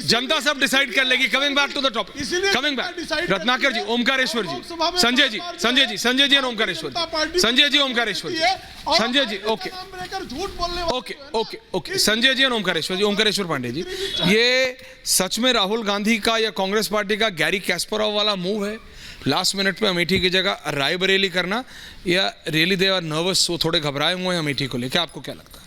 जनता सब डिसाइड कर लेगी। Coming back to the topic, coming back, Ratnakar ji, Omkareshwar ji, Sanjay ji and Omkareshwar ji, Sanjay ji, Omkareshwar ji, Sanjay ji, okay okay okay okay, Sanjay ji and Omkareshwar ji, Omkareshwar Pandey ji, ये सच में राहुल गांधी का या कांग्रेस पार्टी का गैरी कैस्परोव वाला मूव है, लास्ट मिनट पे अमेठी की जगह रायबरेली करना, या रियली दे आर नर्वस, वो थोड़े घबराए हुए हैं अमेठी को लेकर? आपको क्या लगता है?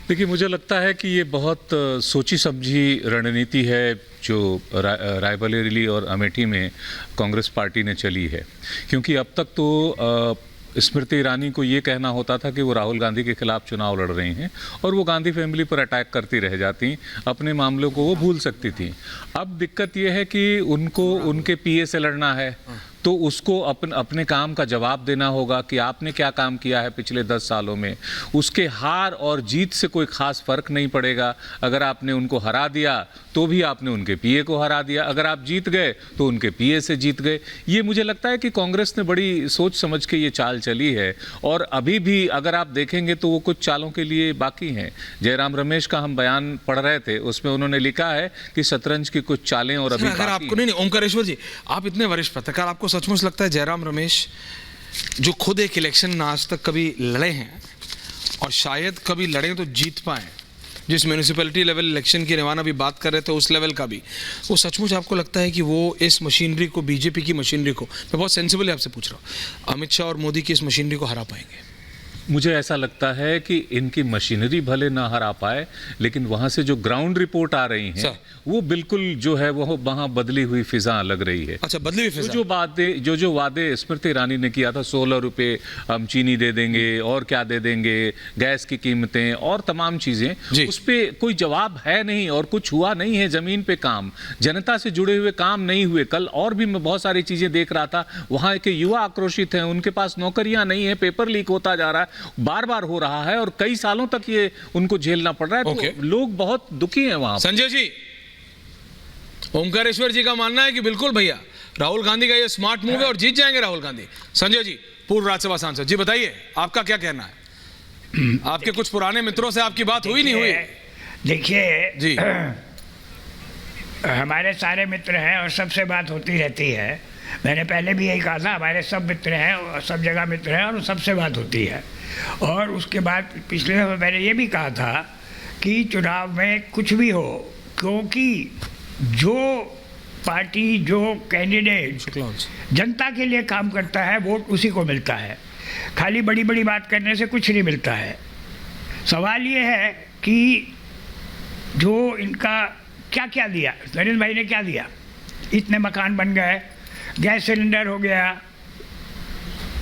देखिए, मुझे लगता है कि ये बहुत सोची समझी रणनीति है जो रायबरेली और अमेठी में कांग्रेस पार्टी ने चली है, क्योंकि अब तक तो स्मृति ईरानी को ये कहना होता था कि वो राहुल गांधी के खिलाफ चुनाव लड़ रही हैं और वो गांधी फैमिली पर अटैक करती रह जाती, अपने मामलों को वो भूल सकती थी। अब दिक्कत ये है कि उनको उनके पीए से लड़ना है, तो उसको अपने काम का जवाब देना होगा कि आपने क्या काम किया है पिछले 10 सालों में। उसके हार और जीत से कोई खास फर्क नहीं पड़ेगा। अगर आपने उनको हरा दिया तो भी आपने उनके पीए को हरा दिया, अगर आप जीत गए तो उनके पीए से जीत गए। ये मुझे लगता है कि कांग्रेस ने बड़ी सोच समझ के ये चाल चली है, और अभी भी अगर आप देखेंगे तो वो कुछ चालों के लिए बाकी हैं। जयराम रमेश का हम बयान पढ़ रहे थे, उसमें उन्होंने लिखा है कि शतरंज की कुछ चालें और अभी अगर आपको नहीं, ओमकारेश्वर जी, आप इतने वरिष्ठ पत्रकार, आपको सचमुच लगता है जयराम रमेश जो खुद एक इलेक्शन ना आज तक कभी लड़े हैं और शायद कभी लड़े तो जीत पाए, जिस म्यूनिसिपैलिटी लेवल इलेक्शन की रेवाना भी बात कर रहे थे उस लेवल का भी, वो सचमुच आपको लगता है कि वो इस मशीनरी को, बीजेपी की मशीनरी को, मैं बहुत सेंसिबली आपसे पूछ रहा हूँ, अमित शाह और मोदी की इस मशीनरी को हरा पाएंगे? मुझे ऐसा लगता है कि इनकी मशीनरी भले ना हरा पाए, लेकिन वहाँ से जो ग्राउंड रिपोर्ट आ रही हैं वो बिल्कुल जो है वो वहाँ बदली हुई फिजा लग रही है। अच्छा, बदली हुई फिजा। जो वादे स्मृति ईरानी ने किया था, 16 रुपये हम चीनी दे देंगे और क्या दे देंगे, गैस की कीमतें और तमाम चीज़ें, उस पर कोई जवाब है नहीं और कुछ हुआ नहीं है। ज़मीन पे काम, जनता से जुड़े हुए काम नहीं हुए। कल और भी मैं बहुत सारी चीज़ें देख रहा था, वहाँ के युवा आक्रोशित हैं, उनके पास नौकरियाँ नहीं है, पेपर लीक होता जा रहा है, बार बार हो रहा है और कई सालों तक ये उनको झेलना पड़ रहा है। तो लोग बहुत दुखी हैं वहां। संजय जी, ओमकारेश्वर जी का मानना है कि बिल्कुल भैया राहुल गांधी का ये स्मार्ट मूव है और जीत जाएंगे राहुल गांधी। संजय जी, पूर्व राज्यसभा सांसद जी, बताइए आपका क्या कहना है? आपके कुछ पुराने मित्रों से आपकी बात हुई नहीं हुई? देखिए जी, हमारे सारे मित्र हैं और सबसे बात होती रहती है। मैंने पहले भी यही कहा था, हमारे सब मित्र हैं और सब जगह मित्र हैं और सबसे बात होती है। और उसके बाद पिछले दफा मैंने ये भी कहा था कि चुनाव में कुछ भी हो, क्योंकि जो पार्टी, जो कैंडिडेट जनता के लिए काम करता है, वोट उसी को मिलता है। खाली बड़ी बड़ी बात करने से कुछ नहीं मिलता है। सवाल ये है कि जो इनका क्या क्या दिया, नरेंद्र भाई ने क्या दिया? इतने मकान बन गए, गैस सिलेंडर हो गया,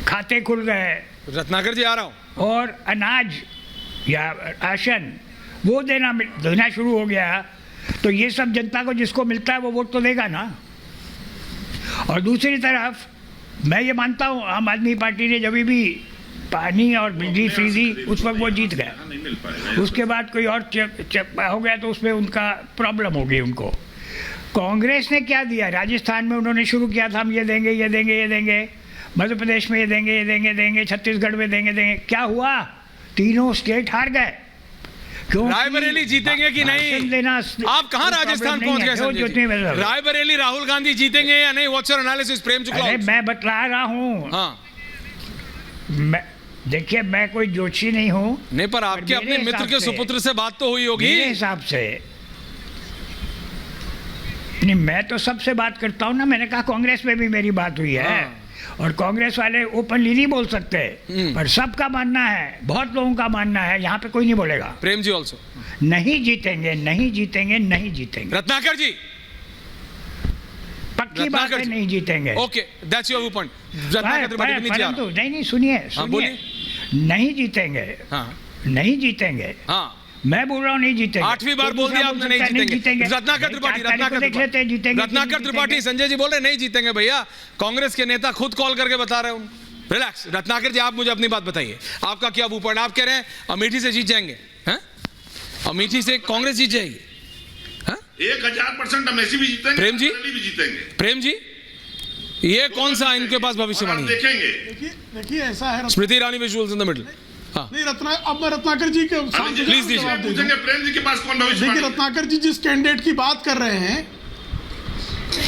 खाते खुल गए, रत्नाकर जी आ रहा हूँ, और अनाज या राशन वो देना शुरू हो गया। तो ये सब जनता को जिसको मिलता है वो वोट तो देगा ना। और दूसरी तरफ मैं ये मानता हूँ, आम आदमी पार्टी ने जब भी पानी और बिजली फ्री दी उस वक्त वो जीत गए। उसके बाद कोई और हो गया तो उसमें उनका प्रॉब्लम हो गई उनको। कांग्रेस ने क्या दिया? राजस्थान में उन्होंने शुरू किया था, हम ये देंगे ये देंगे ये देंगे, मध्य प्रदेश में ये देंगे ये देंगे देंगे, छत्तीसगढ़ में देंगे देंगे। क्या हुआ? तीनों स्टेट हार गए। रायबरेली जीतेंगे कि नहीं? देना आप कहाँ राजस्थान पहुंच गए? रायबरेली राहुल गांधी जीतेंगे या नहीं? What's your analysis Prem Shukla? मैं बतला रहा हूँ। हाँ, देखिए, मैं कोई जोशी नहीं हूँ। नहीं, पर आपके अपने मित्र के सुपुत्र से बात तो हुई होगी। मेरे हिसाब से नहीं, मैं तो सबसे बात करता हूँ ना। मैंने कहा कांग्रेस में भी मेरी बात हुई है। और कांग्रेस वाले ओपनली नहीं बोल सकते, पर सबका मानना है, बहुत लोगों का मानना है, यहाँ पे कोई नहीं बोलेगा। प्रेम जी ऑल्सो नहीं जीतेंगे, नहीं जीतेंगे, नहीं जीतेंगे। रत्नाकर जी, पक्की बात है, नहीं जीतेंगे। Okay, that's your view point. Ratnakar Tripathi नहीं, सुनिए, नहीं जीतेंगे। नहीं जीतेंगे। हाँ, मैं बोल रहा हूँ नहीं जीतेंगे। 8वीं बार बोल दिया आपने नहीं जीतेंगे। रत्नाकर त्रिपाठी, रत्नाकर त्रिपाठी, संजय जी बोल रहे नहीं जीतेंगे भैया। कांग्रेस के नेता खुद कॉल करके बता रहे हैं। रिलैक्स। रत्नाकर जी, आप मुझे अपनी बात बताइए, आपका क्या व्यू पॉइंट? आप कह रहे हैं अमेठी से जीत जाएंगे? अमेठी से कांग्रेस जीत जाएगी? 1000% अमेठी भी जीतेंगे, प्रेम जी भी जीतेंगे। प्रेम जी, ये कौन सा इनके पास भविष्यवाणी देखेंगे? देखिए ऐसा है, Smriti Irani visuals in the middle. हाँ। नहीं अब मैं रत्नाकर जी के प्लीज दीजिए। पूछेंगे प्रेम जी के पास कौन भविष्य देखिए रत्नाकर जी जिस कैंडिडेट की बात कर रहे हैं,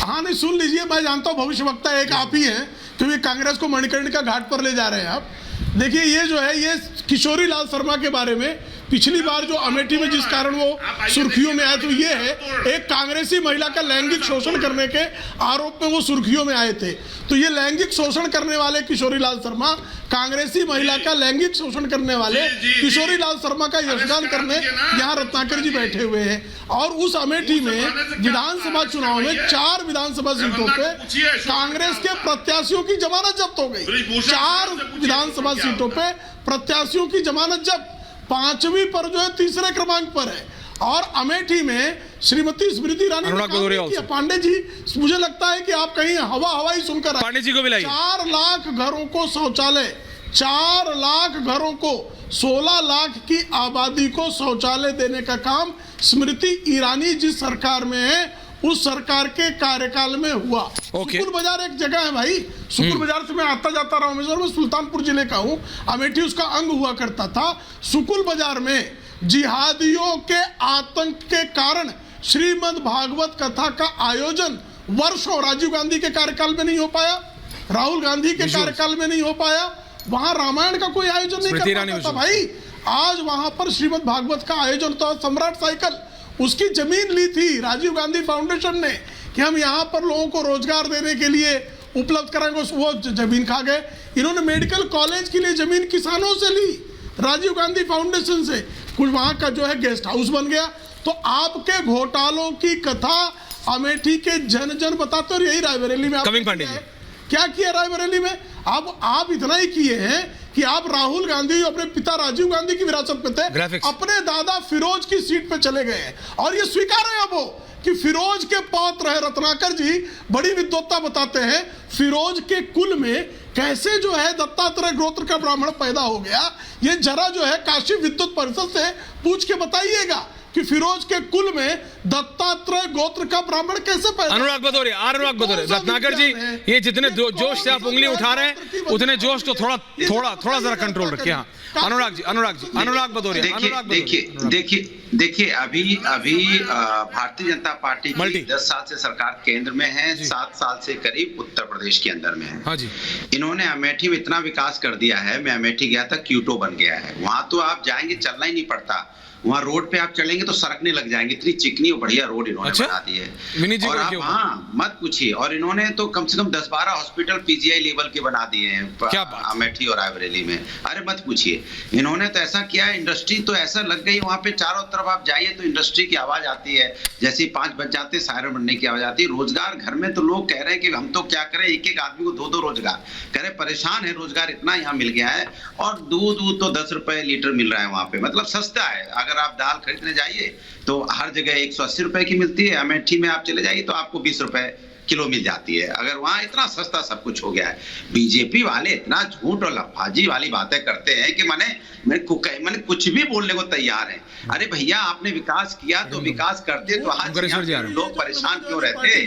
हाँ नहीं सुन लीजिए, मैं जानता हूँ भविष्यवक्ता एक आप ही हैं, क्योंकि कांग्रेस को मणिकर्णिका घाट पर ले जा रहे हैं आप। देखिए ये जो है ये किशोरी लाल शर्मा के बारे में पिछली बार जो अमेठी में जिस कारण वो सुर्खियों में आए, तो ये है एक कांग्रेसी महिला का लैंगिक शोषण करने के आरोप में वो सुर्खियों में आए थे। तो ये लैंगिक शोषण करने वाले किशोरी लाल शर्मा, कांग्रेसी महिला का लैंगिक शोषण करने वाले किशोरी लाल शर्मा का यशगान करने यहाँ रत्नाकर जी बैठे हुए हैं। और उस अमेठी में विधानसभा चुनाव में 4 विधानसभा सीटों पे कांग्रेस के प्रत्याशियों की जमानत जब्त हो गई। 4 विधानसभा सीटों पे प्रत्याशियों की जमानत जब्त, 5वीं पर जो है तीसरे क्रमांक पर है। और अमेठी में श्रीमती स्मृति ईरानी पांडे जी, मुझे लगता है कि आप कहीं हवाई सुनकर पांडे जी को मिलाइए। 4 लाख घरों को शौचालय, 4 लाख घरों को, 16 लाख की आबादी को शौचालय देने का काम स्मृति ईरानी जिस सरकार में है उस सरकार के कार्यकाल में हुआ। सुकुल बाजार एक जगह है भाई, सुकुल बाजार से मैं आता जाता रहा हूँ, मैं सुल्तानपुर जिले का हूँ, अमेठी उसका अंग हुआ करता था। सुकुल बाजार में जिहादियों के आतंक के कारण श्रीमद् भागवत कथा का आयोजन वर्षों राजीव गांधी के कार्यकाल में नहीं हो पाया, राहुल गांधी के कार्यकाल में नहीं हो पाया, वहां रामायण का कोई आयोजन नहीं कर पाता था भाई। आज वहां पर श्रीमद् भागवत का आयोजन तो सम्राट साइकिल उसकी जमीन ली थी राजीव गांधी फाउंडेशन ने कि हम यहाँ पर लोगों को रोजगार देने के लिए उपलब्ध कराएंगे, वो जमीन खा गए। इन्होंने मेडिकल कॉलेज के लिए जमीन किसानों से ली राजीव गांधी फाउंडेशन से, कुछ वहाँ का जो है गेस्ट हाउस बन गया। तो आपके घोटालों की कथा अमेठी के जन जन बताते, और यही रायबरेली में क्या किया रायबरेली में आप इतना ही किए हैं कि आप राहुल गांधी अपने पिता राजीव गांधी की विरासत में थे, अपने दादा फिरोज की सीट पे चले गए हैं। और ये स्वीकार है अब वो कि फिरोज के पौत्र है रत्नाकर जी, बड़ी विद्वत्ता बताते हैं फिरोज के कुल में कैसे जो है दत्तात्रेय गोत्र का ब्राह्मण पैदा हो गया। ये जरा जो है काशी विद्युत परिषद से पूछ के बताइएगा कि फिरोज के कुल में दत्तात्रेय गोत्र का ब्राह्मण कैसे पैदा। अनुराग भदौरिया, रत्नाकर जी, ये जितने जोश से आप उंगली उठा रहे हैं उतने जोश को थोड़ा जरा कंट्रोल रखिए। हाँ अनुराग भदौरिया, देखिए अभी भारतीय जनता पार्टी की 10 साल से सरकार केंद्र में है, 7 साल से करीब उत्तर प्रदेश के अंदर में है। हाँ जी, इन्होंने अमेठी में इतना विकास कर दिया है, मैं अमेठी गया था, क्यूटो बन गया है। वहां तो आप जाएंगे चलना ही नहीं पड़ता, वहाँ रोड पे आप चलेंगे तो सरकने लग जाएंगे, इतनी चिकनी और बढ़िया रोड इन्होंने बना दी है। और आप हाँ मत पूछिए, और इन्होंने तो कम से कम 10-12 हॉस्पिटल पीजीआई लेवल के बना दिए हैं अमेठी और रायबरेली में। अरे मत पूछिए, इन्होंने तो ऐसा किया है, इंडस्ट्री तो ऐसा लग गई वहाँ पे, चारों तरफ आप जाइए तो इंडस्ट्री की आवाज आती है, जैसे 5 बज जाते सायरन बनने की आवाज आती है। रोजगार घर में तो लोग कह रहे हैं कि हम तो क्या करें, एक आदमी को 2-2 रोजगार, कह रहे परेशान है, रोजगार इतना यहाँ मिल गया है। और दूध तो 10 रुपए लीटर मिल रहा है वहाँ पे, मतलब सस्ता है। अगर आप दाल खरीदने जाइए तो हर जगह 180 रुपए की मिलती है, अमेठी में आप चले जाइए तो आपको 20 रुपए किलो मिल जाती है। अगर वहां इतना सस्ता सब कुछ हो गया है, बीजेपी वाले इतना झूठ और लफाजी वाली बातें करते हैं कि मैंने कुछ भी बोलने को तैयार है। अरे भैया आपने विकास किया तो विकास करते तो आज लोग परेशान क्यों रहते,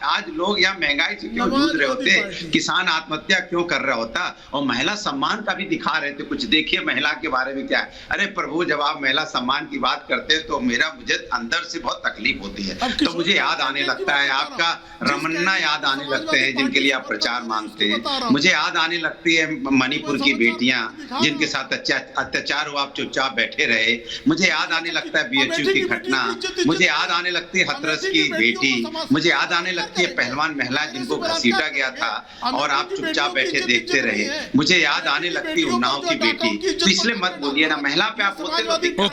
आज लोग यहाँ महंगाई से क्यों जूझ रहे होते, किसान आत्महत्या क्यों कर रहा होता, और महिला सम्मान का भी दिखा रहे थे कुछ। देखिए महिला के बारे में क्या है। अरे प्रभु, जब आप महिला सम्मान की बात करते हैं तो मुझे अंदर से बहुत तकलीफ होती है। तो मुझे याद आने लगता है आपका रमन्ना, याद आने लगते हैं जिनके लिए आप प्रचार मांगते हैं। मुझे याद आने लगती है मणिपुर की बेटियां जिनके साथ अत्याचार हुआ, आप चुपचाप बैठे रहे। मुझे याद आने लगता है बीएचयू की घटना, मुझे याद आने लगती है हथरस की बेटी, मुझे याद आने लगती है पहलवान महिला जिनको घसीटा गया था और आप चुपचाप बैठे देखते रहे। मुझे याद आने लगती है उन्नाव की बेटी। तो इसलिए मत बोलिए ना, महिला पे आप बोलते तो